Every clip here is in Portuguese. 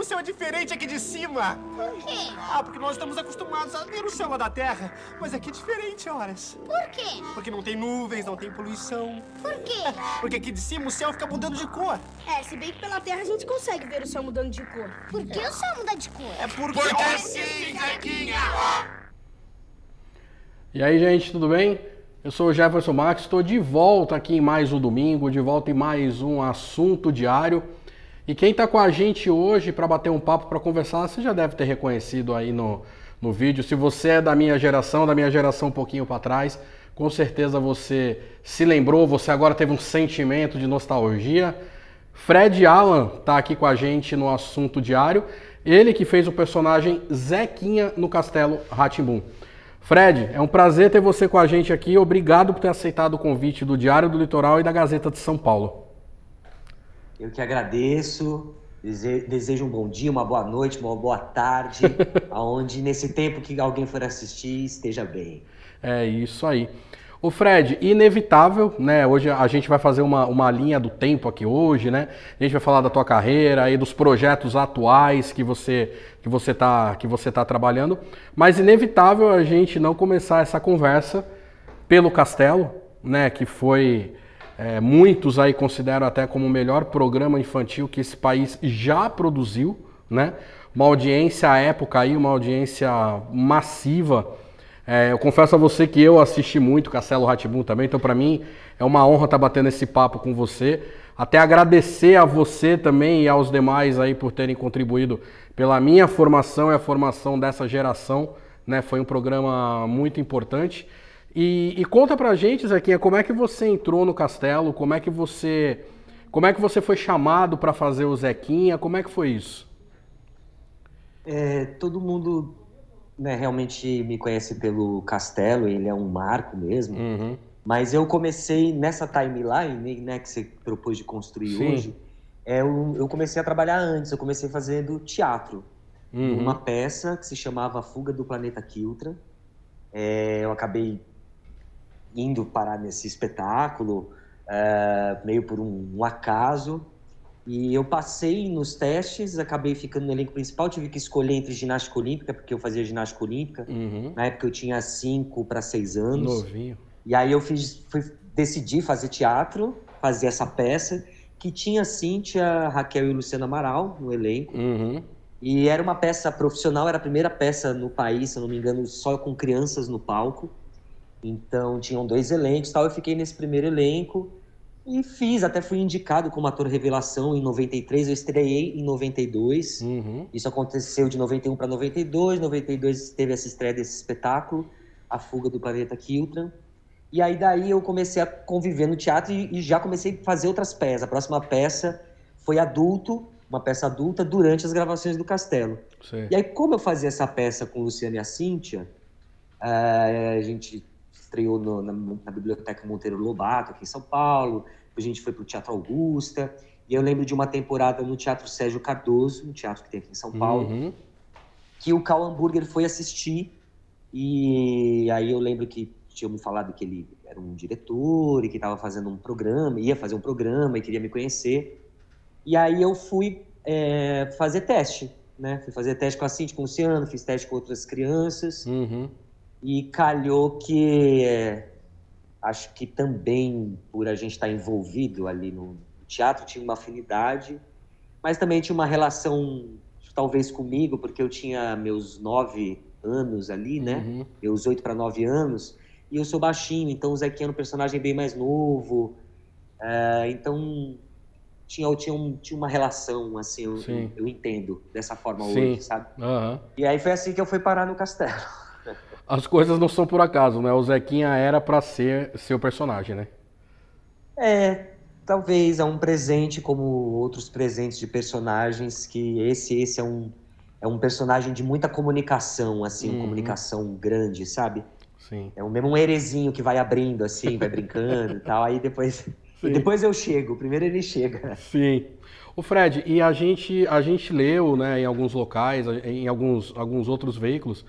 céu é diferente aqui de cima. Por quê? Ah, porque nós estamos acostumados a ver o céu lá da Terra. Mas aqui é diferente, horas. Por quê? Porque não tem nuvens, não tem poluição. Por quê? Porque aqui de cima o céu fica mudando de cor. É, se bem que pela Terra a gente consegue ver o céu mudando de cor. Por que o céu muda de cor? É porque... sim, Zequinha! E aí, gente, tudo bem? Eu sou o Jefferson Max, estou de volta aqui em mais um domingo, de volta em mais um assunto diário. E quem está com a gente hoje para bater um papo, para conversar, você já deve ter reconhecido aí no vídeo. Se você é da minha geração um pouquinho para trás, com certeza você se lembrou, você agora teve um sentimento de nostalgia. Fred Alan está aqui com a gente no assunto diário, ele que fez o personagem Zequinha no Castelo Rá-Tim-Bum. Fred, é um prazer ter você com a gente aqui. Obrigado por ter aceitado o convite do Diário do Litoral e da Gazeta de São Paulo. Eu que agradeço. Desejo um bom dia, uma boa noite, uma boa tarde, aonde nesse tempo que alguém for assistir esteja bem. É isso aí. Ô Fred, inevitável, né? Hoje a gente vai fazer uma linha do tempo aqui hoje, né? A gente vai falar da tua carreira e dos projetos atuais que você tá trabalhando, mas inevitável a gente não começar essa conversa pelo Castelo, né? Que foi muitos aí consideram até como o melhor programa infantil que esse país já produziu, né? Uma audiência à época aí, uma audiência massiva. Eu confesso a você que eu assisti muito Castelo Rá-Tim-Bum também, então para mim é uma honra estar batendo esse papo com você. Até agradecer a você também e aos demais aí por terem contribuído pela minha formação e a formação dessa geração, né? Foi um programa muito importante. E conta pra gente, Zequinha, como é que você entrou no Castelo, como é que você foi chamado para fazer o Zequinha, como é que foi isso? Todo mundo... né, realmente me conhece pelo Castelo, ele é um marco mesmo, mas eu comecei nessa timeline, né, que você propôs de construir hoje, eu comecei a trabalhar antes, eu comecei fazendo teatro, uma peça que se chamava Fuga do Planeta Kiltra. Eu acabei indo parar nesse espetáculo, meio por um acaso. E eu passei nos testes, acabei ficando no elenco principal, tive que escolher entre ginástica olímpica, porque eu fazia ginástica olímpica. Na época eu tinha 5 para 6 anos. Novinho. E aí eu decidi fazer teatro, fazer essa peça, que tinha Cíntia, Raquel e Luciana Amaral no elenco. E era uma peça profissional, era a primeira peça no país, se eu não me engano, só com crianças no palco. Então tinham 2 elencos e tal, eu fiquei nesse primeiro elenco. E até fui indicado como ator revelação em 93, eu estreiei em 92. Isso aconteceu de 91 para 92, 92 teve essa estreia desse espetáculo, A Fuga do Planeta Kiltra. E aí daí eu comecei a conviver no teatro e já comecei a fazer outras peças. A próxima peça foi adulto, uma peça adulta, durante as gravações do Castelo. Sim. E aí, como eu fazia essa peça com o Luciano e a Cíntia, a gente estreou na Biblioteca Monteiro Lobato, aqui em São Paulo. A gente foi para o Teatro Augusta. E eu lembro de uma temporada no Teatro Sérgio Cardoso, um teatro que tem aqui em São Paulo, que o Karl Hamburger foi assistir. E aí eu lembro que tinham me falado que ele era um diretor e que estava fazendo um programa, ia fazer um programa e queria me conhecer. E aí eu fui fazer teste, né? Fui fazer teste com a Cintia, com o Luciano, fiz teste com outras crianças. E calhou que, acho que também por a gente estar envolvido ali no teatro, tinha uma afinidade, mas também tinha uma relação, talvez comigo, porque eu tinha meus 9 anos ali, né? Meus 8 para 9 anos, e eu sou baixinho, então o Zequinha era um personagem bem mais novo, então tinha uma relação, assim, eu entendo dessa forma hoje, sabe? E aí foi assim que eu fui parar no Castelo. As coisas não são por acaso, né? O Zequinha era pra ser seu personagem, né? Talvez é um presente como outros presentes de personagens, que esse é um personagem de muita comunicação, assim, comunicação grande, sabe? Sim. É mesmo um herezinho que vai abrindo, assim, vai brincando e tal, aí depois eu chego, primeiro ele chega. Sim. O Fred, e a gente leu, né, em alguns locais, em alguns outros veículos,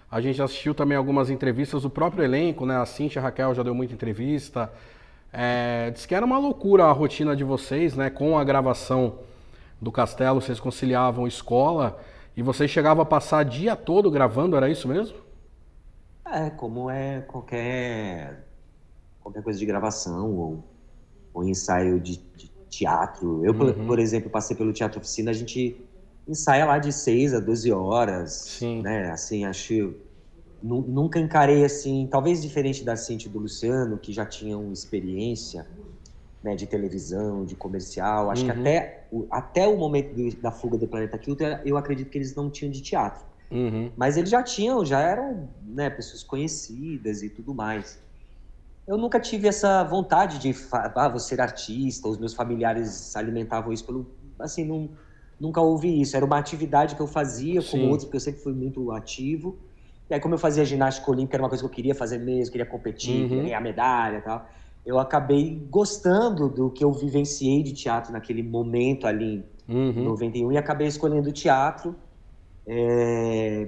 a gente assistiu também algumas entrevistas do próprio elenco, né? A Cíntia, a Raquel já deu muita entrevista. Diz que era uma loucura a rotina de vocês, né? Com a gravação do Castelo, vocês conciliavam escola e vocês chegavam a passar dia todo gravando, era isso mesmo? Como é qualquer coisa de gravação ou ensaio de teatro. Eu, por exemplo, passei pelo Teatro Oficina, a gente ensaia lá de 6 a 12 horas, Sim. Né? Assim, nunca encarei assim, talvez diferente da Cintia e do Luciano, que já tinham experiência, né, de televisão, de comercial. Acho que até o momento da fuga do Planeta Kilter, eu acredito que eles não tinham de teatro. Mas eles já eram, né, pessoas conhecidas e tudo mais. Eu nunca tive essa vontade de vou ser artista, os meus familiares alimentavam isso assim, nunca houve isso. Era uma atividade que eu fazia, como outros, porque eu sempre fui muito ativo. E aí, como eu fazia ginástica olímpica, era uma coisa que eu queria fazer mesmo, queria competir, queria ganhar medalha e tal. Eu acabei gostando do que eu vivenciei de teatro naquele momento ali, em 91, e acabei escolhendo o teatro.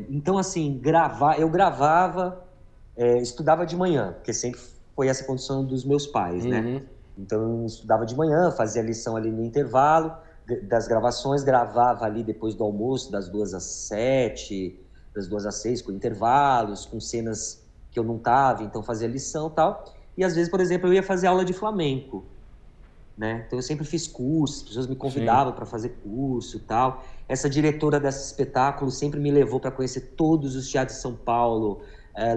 Então, assim, eu gravava, estudava de manhã, porque sempre foi essa condição dos meus pais, né? Então, eu estudava de manhã, fazia lição ali no intervalo das gravações, gravava ali depois do almoço, das 2 às 7, das 2 às 6, com intervalos, com cenas que eu não tava, então fazia lição e tal. E às vezes, por exemplo, eu ia fazer aula de flamenco, né? Então eu sempre fiz cursos, as pessoas me convidavam para fazer curso e tal. Essa diretora desse espetáculo sempre me levou para conhecer todos os teatros de São Paulo,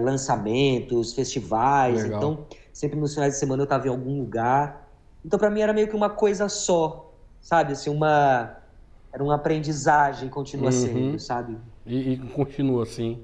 lançamentos, festivais. Legal. Então, sempre nos finais de semana eu estava em algum lugar. Então, para mim, era meio que uma coisa só, sabe? Assim, era uma aprendizagem, continua sendo, sabe? E continua assim.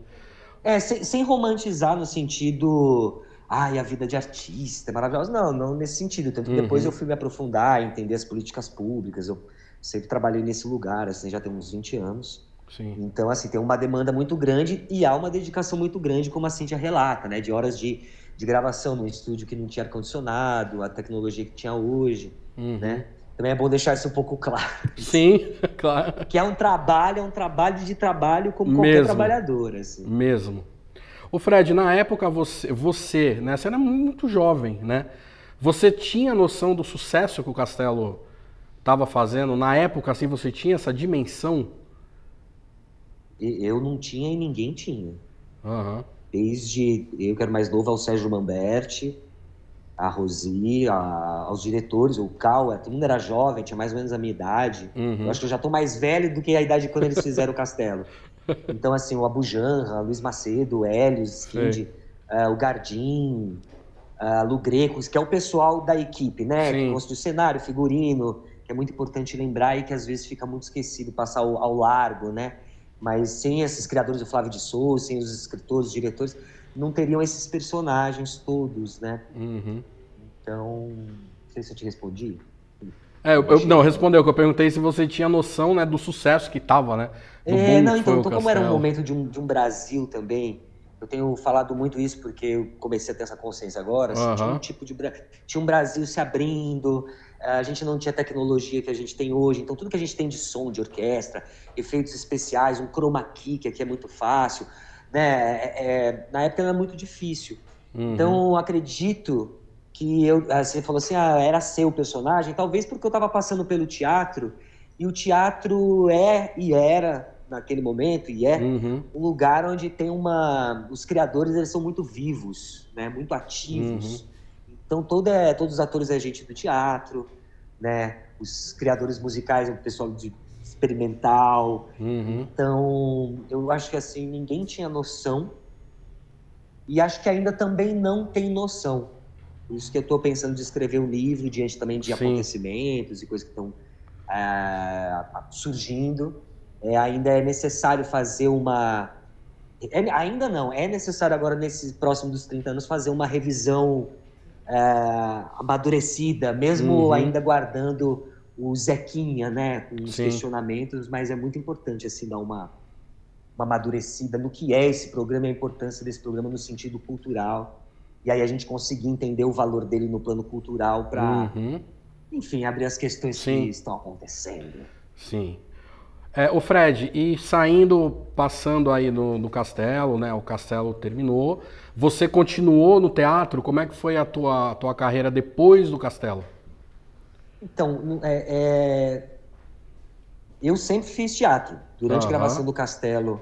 Sem romantizar no sentido... a vida de artista é maravilhosa. Não nesse sentido. Tanto que depois eu fui me aprofundar, entender as políticas públicas. Eu sempre trabalhei nesse lugar, assim, já tem uns 20 anos. Sim. Então, assim, tem uma demanda muito grande e há uma dedicação muito grande, como a Cíntia relata, né? De horas de gravação num estúdio que não tinha ar-condicionado, a tecnologia que tinha hoje, né? Também é bom deixar isso um pouco claro. Sim, claro. Que é um trabalho de trabalho como qualquer trabalhador, assim. Mesmo. Ô Fred, na época você, né, você era muito jovem, né? Você tinha noção do sucesso que o Castelo estava fazendo? Na época, assim, você tinha essa dimensão? Eu não tinha e ninguém tinha. Desde eu que era mais novo, ao Sérgio Mamberti, a Rosi, aos diretores, o Cal, todo mundo era jovem, tinha mais ou menos a minha idade. Eu acho que eu já estou mais velho do que a idade quando eles fizeram o Castelo. Então, assim, o Abu Janra, Luiz Macedo, o Hélio, Skid, o Gardim, Lu Greco, que é o pessoal da equipe, né? Que gosta do cenário, figurino, que é muito importante lembrar e que às vezes fica muito esquecido, passar ao largo, né? Mas sem esses criadores, o Flávio de Souza, sem os escritores, os diretores, não teriam esses personagens todos, né? Então, não sei se eu te respondi. Não, respondeu, que eu perguntei se você tinha noção, né, do sucesso que tava, né? Então como era um momento de um Brasil também, eu tenho falado muito isso porque eu comecei a ter essa consciência agora, assim, tinha um Brasil se abrindo, a gente não tinha a tecnologia que a gente tem hoje, então tudo que a gente tem de som, de orquestra, efeitos especiais, um chroma key, que aqui é muito fácil, né? Na época era muito difícil. Então, eu acredito que você falou assim, era seu personagem, talvez porque eu estava passando pelo teatro, e o teatro era, naquele momento, um lugar onde tem os criadores, eles são muito vivos, né? Muito ativos. Então, todos os atores é gente do teatro, né? Os criadores musicais é o pessoal de experimental. Então, eu acho que assim, ninguém tinha noção e acho que ainda também não tem noção. Por isso que eu estou pensando de escrever um livro diante também de acontecimentos e coisas que estão surgindo. Ainda é necessário fazer ainda não, é necessário agora, nesse próximo dos 30 anos, fazer uma revisão amadurecida, mesmo ainda guardando o Zequinha, né, com os questionamentos, mas é muito importante, assim, dar uma amadurecida no que é esse programa e a importância desse programa no sentido cultural, e aí a gente conseguir entender o valor dele no plano cultural para, enfim, abrir as questões que estão acontecendo. Sim. O Fred, e passando aí no Castelo, né? O Castelo terminou. Você continuou no teatro? Como é que foi a tua carreira depois do Castelo? Então, Eu sempre fiz teatro. Durante a Aham. gravação do Castelo,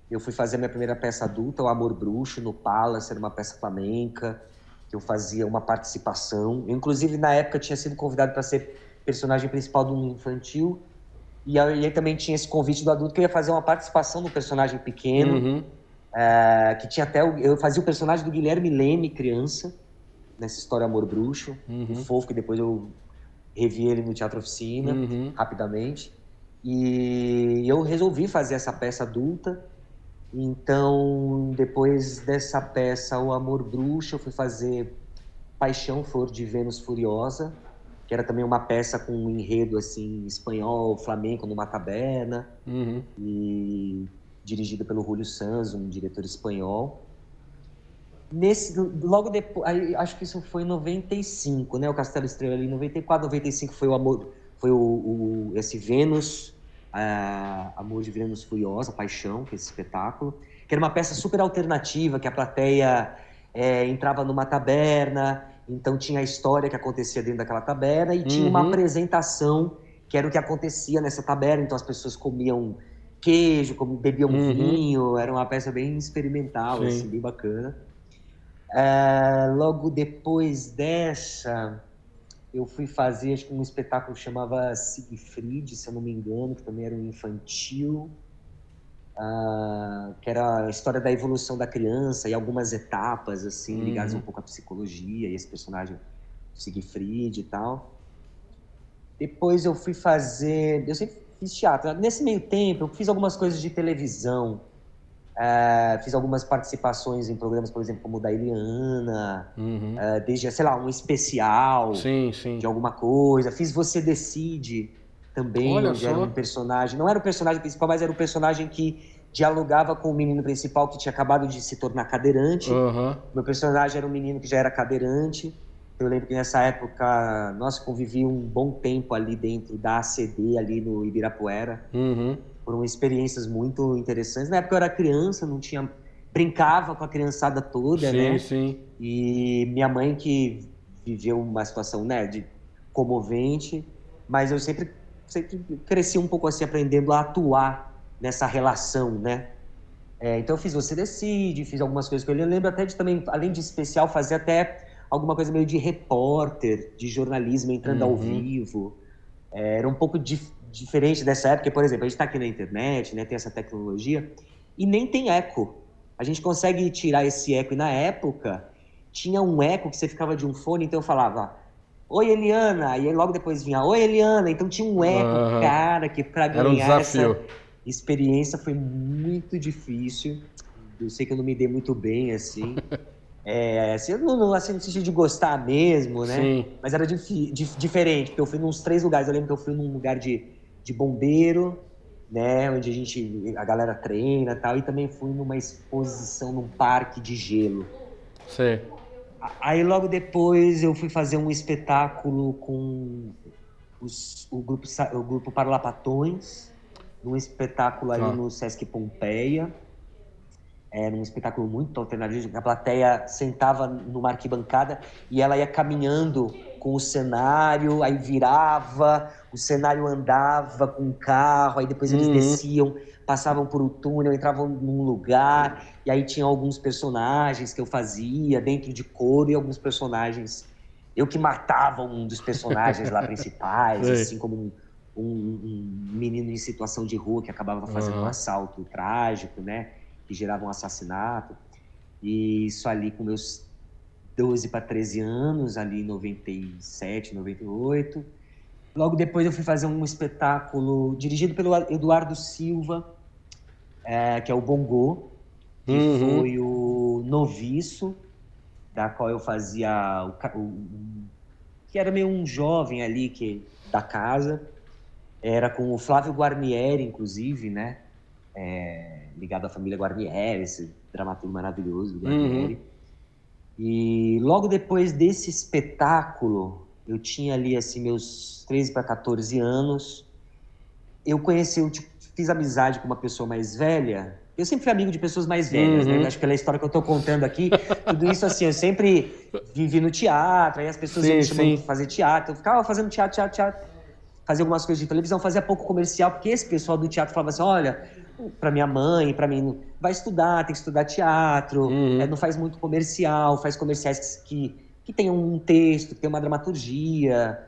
eu fui fazer a minha primeira peça adulta, O Amor Bruxo, no Palace, era uma peça flamenca, que eu fazia uma participação. Eu, inclusive, na época, tinha sido convidado para ser personagem principal de um infantil, e aí também tinha esse convite do adulto, que eu ia fazer uma participação no personagem pequeno, Uhum. que tinha até... Eu fazia o personagem do Guilherme Leme, criança, nessa história Amor Bruxo, o fofo, que depois eu revi ele no Teatro Oficina, rapidamente. E eu resolvi fazer essa peça adulta. Então, depois dessa peça, O Amor Bruxo, eu fui fazer Paixão, Flor de Vênus Furiosa, que era também uma peça com um enredo assim, espanhol, flamenco, numa taberna, e dirigida pelo Júlio Sanz, um diretor espanhol. Logo depois, acho que isso foi em 95, né? O Castelo estreou ali em 94, 95 foi o Amor, foi esse Vênus, Amor de Vênus Furiosa, Paixão, que é esse espetáculo, que era uma peça super alternativa, que a plateia entrava numa taberna, então tinha a história que acontecia dentro daquela taberna e tinha uma apresentação, que era o que acontecia nessa taberna, então as pessoas comiam queijo, bebiam vinho, era uma peça bem experimental, assim, bem bacana. Logo depois dessa, eu fui fazer acho que um espetáculo que chamava Siegfried, se eu não me engano, que também era um infantil, que era a história da evolução da criança e algumas etapas assim, ligadas um pouco à psicologia e esse personagem Siegfried e tal. Depois eu fui fazer... Eu sempre fiz teatro. Nesse meio tempo, eu fiz algumas coisas de televisão. Fiz algumas participações em programas, por exemplo, como o da Eliana, desde, sei lá, um especial de alguma coisa. Fiz Você Decide também, onde era um personagem... Não era o personagem principal, mas era o personagem que dialogava com o menino principal que tinha acabado de se tornar cadeirante. Meu personagem era um menino que já era cadeirante. Eu lembro que nessa época, nossa, convivi um bom tempo ali dentro da ACD, ali no Ibirapuera. Foram experiências muito interessantes. Na época eu era criança, não tinha... Brincava com a criançada toda, né? E minha mãe que viveu uma situação, né, de comovente, mas eu sempre cresci um pouco assim, aprendendo a atuar nessa relação, né? Então eu fiz Você Decide, fiz algumas coisas que eu lembro até de também, além de especial, fazer até alguma coisa meio de repórter, de jornalismo, entrando ao vivo. Era um pouco diferente dessa época, por exemplo, a gente está aqui na internet, né, tem essa tecnologia, e nem tem eco. A gente consegue tirar esse eco, e na época tinha um eco que você ficava de um fone, então eu falava, oi Eliana, e aí logo depois vinha, oi Eliana, então tinha um eco, cara, que para ganhar essa experiência foi muito difícil. Eu sei que eu não me dei muito bem, assim. Assim, não assim, no sentido de gostar mesmo, né? Mas era diferente, porque eu fui nos 3 lugares. Eu lembro que eu fui num lugar de bombeiro, né? Onde a galera treina e tal. E também fui numa exposição num parque de gelo. Aí logo depois eu fui fazer um espetáculo com o grupo Parlapatões, num espetáculo ali no Sesc Pompeia. Era um espetáculo muito alternativo. A plateia sentava numa arquibancada e ela ia caminhando com o cenário, aí virava, o cenário andava com o carro, aí depois eles desciam, passavam por um túnel, entravam num lugar, e aí tinha alguns personagens que eu fazia dentro de coro e alguns personagens... Eu que matava um dos personagens lá principais, assim como um menino em situação de rua que acabava fazendo um assalto trágico, né? Que gerava um assassinato. E isso ali com meus 12 para 13 anos, ali em 97, 98. Logo depois eu fui fazer um espetáculo dirigido pelo Eduardo Silva, que é o Bongô, que foi o noviço, da qual eu fazia que era meio um jovem ali da casa. Era com o Flávio Guarnieri, inclusive, né? Ligado à família Guarnieri, esse dramaturgo maravilhoso do Guarnieri. E logo depois desse espetáculo, eu tinha ali assim meus 13 para 14 anos, eu fiz amizade com uma pessoa mais velha. Eu sempre fui amigo de pessoas mais velhas, né? Acho que pela história que eu tô contando aqui, tudo isso assim, eu sempre vivi no teatro, aí as pessoas iam me chamando pra fazer teatro, eu ficava fazendo teatro. fazia algumas coisas de televisão, fazia pouco comercial, porque esse pessoal do teatro falava assim, olha, para minha mãe, para mim, vai estudar, tem que estudar teatro, não faz muito comercial, faz comerciais que tenham um texto, que tenham uma dramaturgia,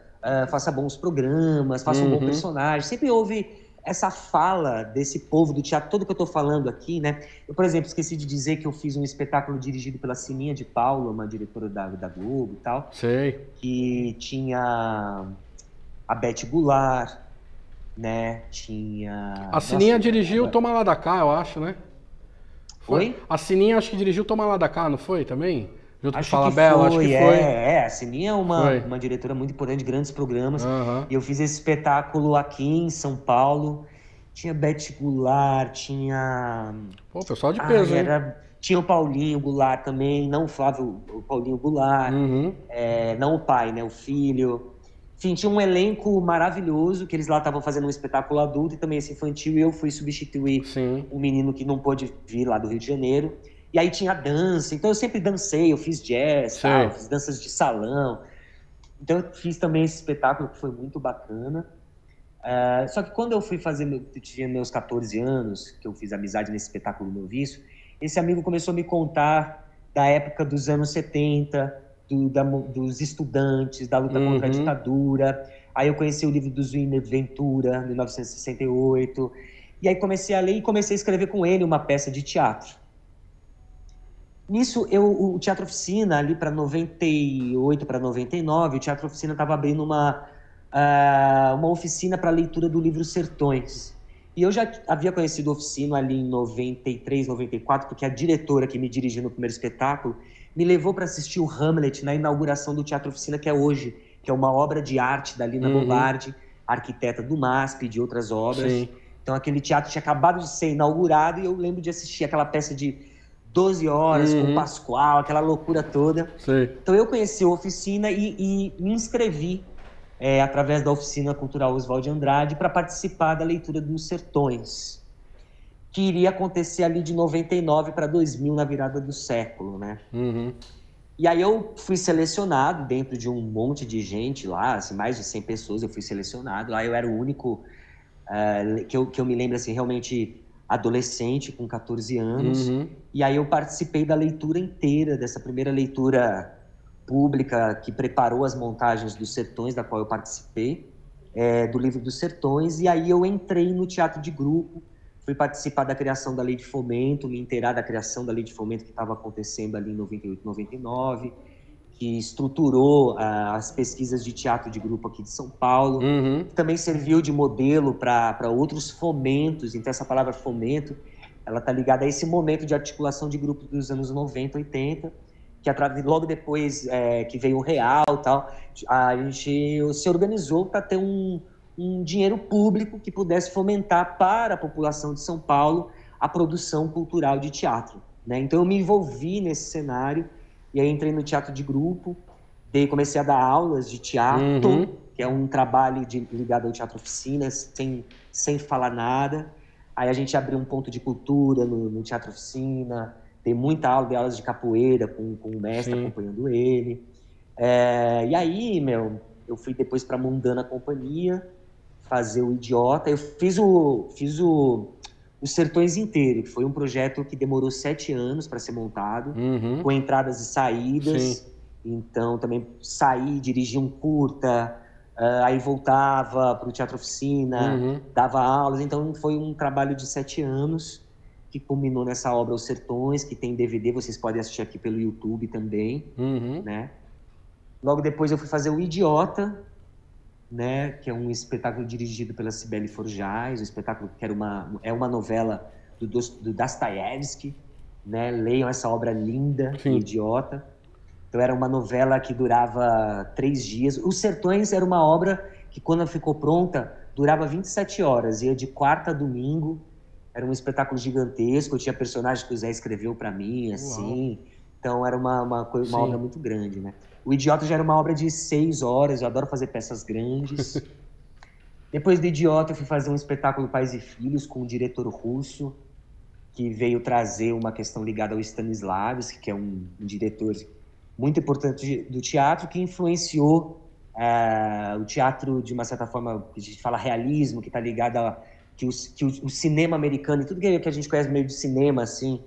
faça bons programas, faça um bom personagem. Sempre houve essa fala desse povo do teatro, todo que eu estou falando aqui, né? Eu, por exemplo, esqueci de dizer que eu fiz um espetáculo dirigido pela Sininha de Paula, uma diretora da Globo e tal. Sei. Que tinha a Beth Goulart, né? Tinha... A Sininha dirigiu Toma Lá da Cá, eu acho, né? Foi? A Sininha acho que dirigiu Toma Lá da Cá, não foi também? Junto Acho com Fala que Bela, foi, acho que foi. a Sininha é uma diretora muito importante de grandes programas. E eu fiz esse espetáculo aqui em São Paulo. Tinha Beth Goulart, tinha... Pô, pessoal de peso, hein? Tinha o Paulinho Goulart também, não o Flávio, o Paulinho Goulart. Não o pai, né? O filho. Enfim, tinha um elenco maravilhoso, que eles lá estavam fazendo um espetáculo adulto e também esse infantil. E eu fui substituir um menino que não pôde vir lá do Rio de Janeiro. E aí tinha dança, então eu sempre dancei, eu fiz jazz, tal, fiz danças de salão. Então eu fiz também esse espetáculo que foi muito bacana. Só que quando eu fui fazer, eu tinha meus 14 anos, que eu fiz amizade nesse espetáculo noviço, esse amigo começou a me contar da época dos anos 70, dos estudantes, da luta contra a ditadura. Aí eu conheci o livro do Zuiner Ventura, 1968. E aí comecei a ler e comecei a escrever com ele uma peça de teatro. Nisso, o Teatro Oficina, ali para 98, para 99, o Teatro Oficina estava abrindo uma oficina para leitura do livro Sertões. E eu já havia conhecido o Oficina ali em 93, 94, porque a diretora que me dirigiu no primeiro espetáculo me levou para assistir o Hamlet na inauguração do Teatro Oficina, que é hoje, que é uma obra de arte da Lina Bobardi, arquiteta do MASP e de outras obras. Sim. Então aquele teatro tinha acabado de ser inaugurado e eu lembro de assistir aquela peça de 12 horas com o Pascoal, aquela loucura toda. Sim. Então eu conheci a Oficina e me inscrevi através da Oficina Cultural Oswald Andrade para participar da leitura dos Sertões, que iria acontecer ali de 99 para 2000, na virada do século, né? E aí eu fui selecionado dentro de um monte de gente lá, assim, mais de 100 pessoas eu fui selecionado. Lá eu era o único que eu me lembro assim, realmente adolescente, com 14 anos. E aí eu participei da leitura inteira, dessa primeira leitura pública que preparou as montagens dos Sertões, da qual eu participei, do livro dos Sertões. E aí eu entrei no teatro de grupo, fui participar da criação da Lei de Fomento, me inteirar da criação da Lei de Fomento que estava acontecendo ali em 98, 99, que estruturou as pesquisas de teatro de grupo aqui de São Paulo, que também serviu de modelo para outros fomentos. Então essa palavra fomento, ela está ligada a esse momento de articulação de grupos dos anos 90, 80, que logo depois que veio o Real e tal, a gente se organizou para ter um dinheiro público que pudesse fomentar para a população de São Paulo a produção cultural de teatro, né? Então eu me envolvi nesse cenário e aí entrei no teatro de grupo, comecei a dar aulas de teatro, que é um trabalho ligado ao Teatro Oficina, sem falar nada. Aí a gente abriu um ponto de cultura no Teatro Oficina, dei muita aula, dei aulas de capoeira com o mestre acompanhando ele. E aí, eu fui depois para a Mundana Companhia fazer o Idiota. Eu fiz o Sertões inteiro, que foi um projeto que demorou 7 anos para ser montado, com entradas e saídas. Sim. Então, também saí, dirigi um curta, aí voltava para o Teatro Oficina, dava aulas. Então, foi um trabalho de 7 anos que culminou nessa obra Os Sertões, que tem DVD, vocês podem assistir aqui pelo YouTube também, né? Logo depois eu fui fazer o Idiota, né, que é um espetáculo dirigido pela Cibele Forjaz, um espetáculo que é uma novela do Dostoiévski, né? Leiam essa obra linda, o Idiota. Então era uma novela que durava 3 dias. Os Sertões era uma obra que, quando ficou pronta, durava 27 horas, ia de quarta a domingo. Era um espetáculo gigantesco, eu tinha personagens que o Zé escreveu para mim, assim. Uau. Então era uma obra muito grande, né? O Idiota já era uma obra de 6 horas, eu adoro fazer peças grandes. Depois do Idiota, eu fui fazer um espetáculo Pais e Filhos com um diretor russo, que veio trazer uma questão ligada ao Stanislavski, que é um diretor muito importante do teatro, que influenciou o teatro, de uma certa forma, a gente fala realismo, que está ligado a que o cinema americano e tudo que a gente conhece meio de cinema, assim,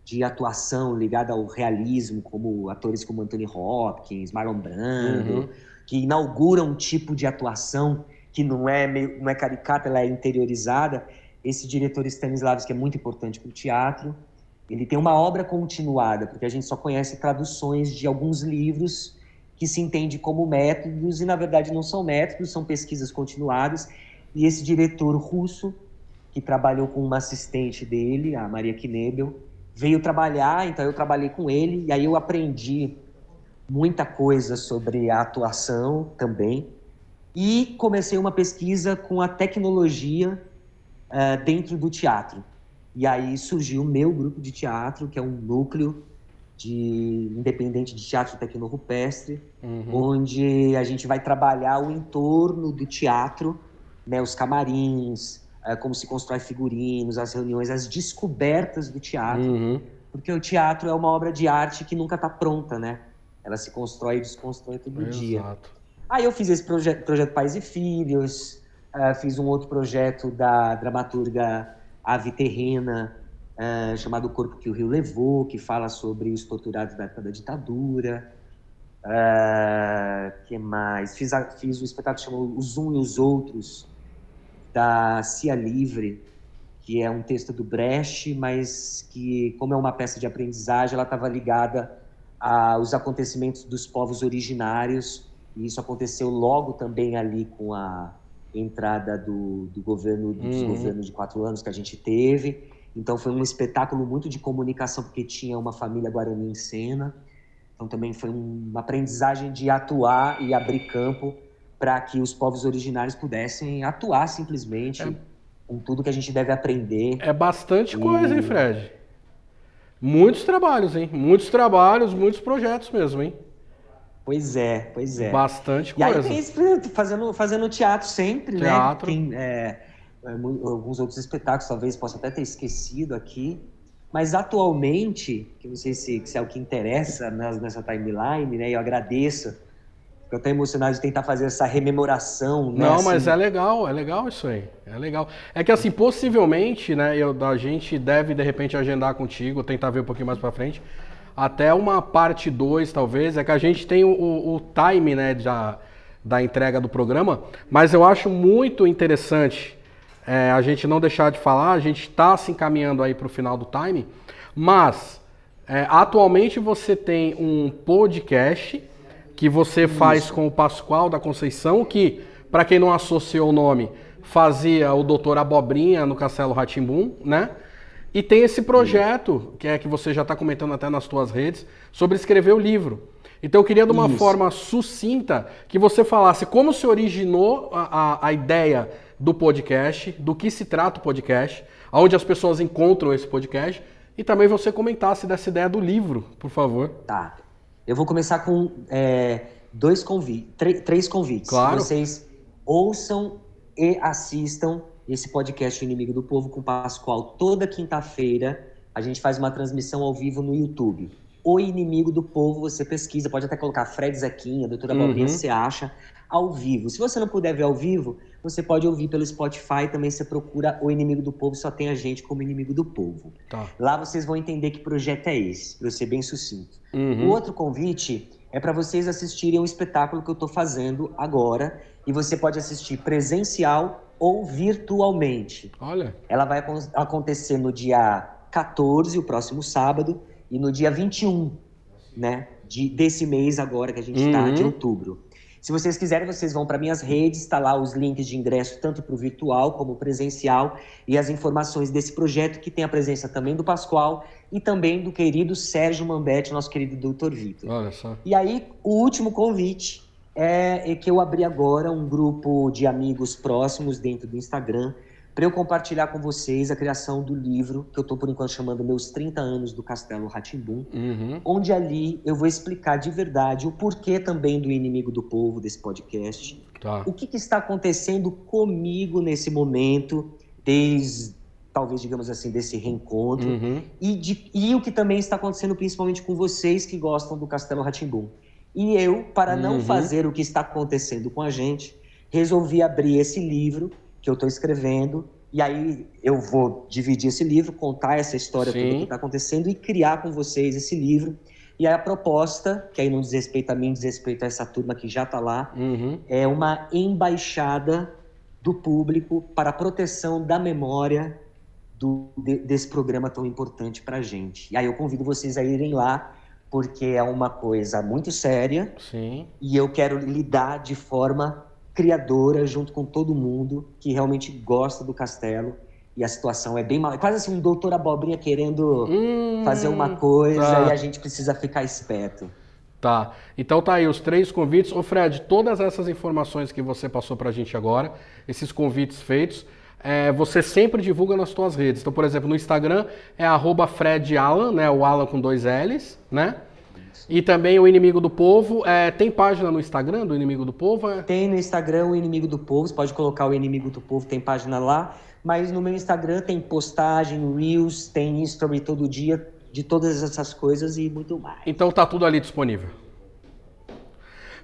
de atuação ligada ao realismo, como atores como Anthony Hopkins, Marlon Brando, que inauguram um tipo de atuação que não é caricata, ela é interiorizada. Esse diretor Stanislavski é muito importante para o teatro. Ele tem uma obra continuada, porque a gente só conhece traduções de alguns livros que se entende como métodos, e na verdade não são métodos, são pesquisas continuadas. E esse diretor russo, que trabalhou com uma assistente dele, a Maria Knebel, veio trabalhar, então eu trabalhei com ele, e aí eu aprendi muita coisa sobre a atuação também, e comecei uma pesquisa com a tecnologia dentro do teatro. E aí surgiu o meu grupo de teatro, que é um núcleo independente de teatro tecno-rupestre, onde a gente vai trabalhar o entorno do teatro, né, os camarins, como se constrói figurinos, as reuniões, as descobertas do teatro, porque o teatro é uma obra de arte que nunca está pronta, né? Ela se constrói e desconstrói todo dia. Aí eu fiz esse projeto Pais e Filhos, fiz um outro projeto da dramaturga Ave Terrena, chamado O Corpo que o Rio Levou, que fala sobre os torturados da época da ditadura. Que mais? Fiz um espetáculo chamado Os Um e os Outros, da Cia Livre, que é um texto do Brecht, mas que, como é uma peça de aprendizagem, ela estava ligada aos acontecimentos dos povos originários, e isso aconteceu logo também ali com a entrada do governo, dos governos de 4 anos que a gente teve. Então foi um espetáculo muito de comunicação, porque tinha uma família Guarani em cena. Então também foi uma aprendizagem de atuar e abrir campo para que os povos originários pudessem atuar simplesmente com tudo que a gente deve aprender. É bastante coisa, hein, Fred? Muitos trabalhos, hein? Muitos trabalhos, muitos projetos mesmo, hein? Pois é. Bastante coisa. E aí tem fazendo teatro sempre, teatro. né? Tem alguns outros espetáculos, talvez possa até ter esquecido aqui. Mas atualmente, que eu não sei se é o que interessa nessa timeline, né? Eu agradeço. Eu estou emocionado de tentar fazer essa rememoração. Né? Não, mas é legal isso aí. É legal. É que assim, possivelmente, né, a gente deve de repente agendar contigo, tentar ver um pouquinho mais pra frente, até uma parte 2, talvez. É que a gente tem o time, né, da entrega do programa, mas eu acho muito interessante a gente não deixar de falar. A gente está se encaminhando aí pro final do time, mas atualmente você tem um podcast que você faz com o Pascoal da Conceição, que, para quem não associou o nome, fazia o Doutor Abobrinha no Castelo Rá-Tim-Bum, né? E tem esse projeto, que você já está comentando até nas tuas redes, sobre escrever o livro. Então eu queria, de uma forma sucinta, que você falasse como se originou a ideia do podcast, do que se trata o podcast, onde as pessoas encontram esse podcast, e também você comentasse dessa ideia do livro, por favor. Tá. Eu vou começar com 3 convites. Claro. Que vocês ouçam e assistam esse podcast O Inimigo do Povo com o Pascoal. Toda quinta-feira a gente faz uma transmissão ao vivo no YouTube. O Inimigo do Povo, você pesquisa, pode até colocar Fred Zequinha, Doutora Abobrinha, você acha ao vivo. Se você não puder ver ao vivo, você pode ouvir pelo Spotify, também você procura O Inimigo do Povo, só tem a gente como Inimigo do Povo. Tá. Lá vocês vão entender que projeto é esse, para eu ser bem sucinto. O outro convite é para vocês assistirem um espetáculo que eu estou fazendo agora, e você pode assistir presencial ou virtualmente. Olha. Ela vai acontecer no dia 14, o próximo sábado, e no dia 21, né, desse mês agora que a gente está, de outubro. Se vocês quiserem, vocês vão para minhas redes, está lá os links de ingresso, tanto para o virtual como presencial, e as informações desse projeto, que tem a presença também do Pascoal e também do querido Sérgio Mambetti, nosso querido Dr. Vitor. Olha só. E aí, o último convite é que eu abri agora um grupo de amigos próximos dentro do Instagram, para eu compartilhar com vocês a criação do livro, que eu estou, por enquanto, chamando Meus 30 Anos do Castelo Rá-Tim-Bum, onde ali eu vou explicar de verdade o porquê também do Inimigo do Povo, desse podcast, o que está acontecendo comigo nesse momento, desde, talvez, digamos assim, desse reencontro, e o que também está acontecendo principalmente com vocês que gostam do Castelo Rá-Tim-Bum. E eu, para não fazer o que está acontecendo com a gente, resolvi abrir esse livro que eu estou escrevendo, e aí eu vou dividir esse livro, contar essa história toda que está acontecendo e criar com vocês esse livro. E aí a proposta, que aí não diz respeito a mim, diz respeito a essa turma que já está lá, é uma embaixada do público para a proteção da memória desse programa tão importante para a gente. E aí eu convido vocês a irem lá, porque é uma coisa muito séria. Sim. E eu quero lidar de forma criadora junto com todo mundo que realmente gosta do Castelo. E a situação é bem mal. É quase assim um doutor Abobrinha querendo fazer uma coisa e a gente precisa ficar esperto. Tá. Então tá aí os 3 convites. Ô Fred, todas essas informações que você passou pra gente agora, esses convites feitos, você sempre divulga nas suas redes. Então, por exemplo, no Instagram é @FredAlan, né? O Alan com 2 L's, né? E também o Inimigo do Povo. Tem página no Instagram do Inimigo do Povo? Tem no Instagram o Inimigo do Povo. Você pode colocar o Inimigo do Povo, tem página lá. Mas no meu Instagram tem postagem, Reels, tem History todo dia, de todas essas coisas e muito mais. Então tá tudo ali disponível.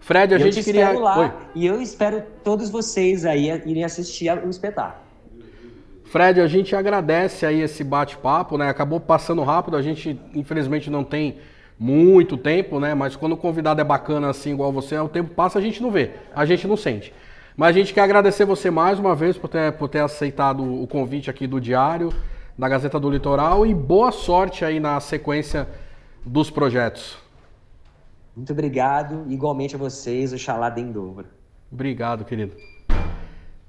Fred, a gente queria... espero lá. E eu espero todos vocês aí irem assistir o espetáculo. Fred, a gente agradece aí esse bate-papo, né? Acabou passando rápido, a gente infelizmente não tem muito tempo, né? Mas quando o convidado é bacana assim, igual você, o tempo passa, a gente não vê, a gente não sente. Mas a gente quer agradecer você mais uma vez por ter aceitado o convite aqui do Diário, da Gazeta do Litoral, e boa sorte aí na sequência dos projetos. Muito obrigado, igualmente a vocês, oxalá dê em dobro. Obrigado, querido.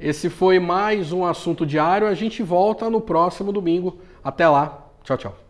Esse foi mais um Assunto Diário, a gente volta no próximo domingo. Até lá, tchau, tchau.